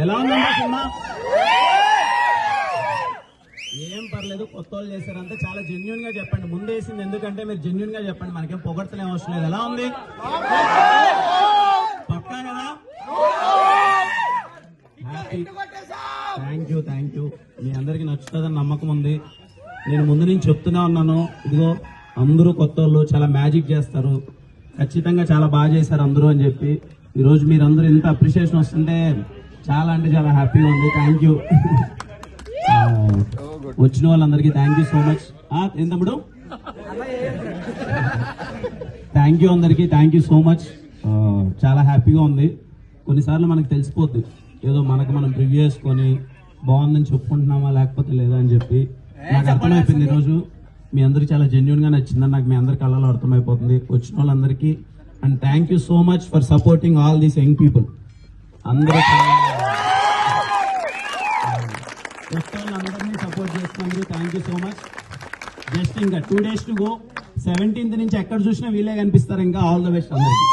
ఎలా ఉందండి సినిమా? ఏం పర్లేదు, కొత్త వాళ్ళు చేశారంటే చాలా జెన్యున్ గా చెప్పండి. ముందేసింది ఎందుకంటే మీరు జెన్యున్ గా చెప్పండి, మనకేం పొగడతలే అవసరం లేదు. ఎలా ఉంది? పక్కా కదా? హ్యాపీ. Thank you. మీ అందరికి నచ్చుతుందని నమ్మకం ఉంది. నేను ముందు నుంచి చెప్తూనే ఉన్నాను, ఇదిగో అందరూ కొత్త వాళ్ళు చాలా మ్యాజిక్ చేస్తారు, ఖచ్చితంగా చాలా బాగా చేశారు అందరూ అని చెప్పి. ఈరోజు మీరందరూ ఇంత అప్రిషియేషన్ వస్తుంటే చాలా అంటే చాలా హ్యాపీగా ఉంది. Thank you. వచ్చిన వాళ్ళందరికీ థ్యాంక్ యూ సో మచ్. ఏం తమ్ముడు? థ్యాంక్ యూ అందరికీ, థ్యాంక్ యూ సో మచ్. చాలా హ్యాపీగా ఉంది. కొన్నిసార్లు మనకు తెలిసిపోద్ది, ఏదో మనకు మనం ప్రివ్యూ చేసుకొని బాగుందని చెప్పుకుంటున్నామా లేకపోతే లేదా అని చెప్పి. నాకు అర్థమైపోయింది ఈరోజు మీ అందరికి చాలా జెన్యున్ గా నచ్చిందని నాకు మీ అందరి కళ్ళలో అర్థమైపోతుంది. వచ్చిన వాళ్ళందరికీ and thank you so much for supporting all these young people. అందరూ అందరినీ సపోర్ట్ చేస్తున్నారు. Thank you so much. Just ఇంకా 2 days టు గో. 17th నుంచి ఎక్కడ చూసినా వీళ్ళే కనిపిస్తారు. ఇంకా ఆల్ ద బెస్ట్ అందరికీ.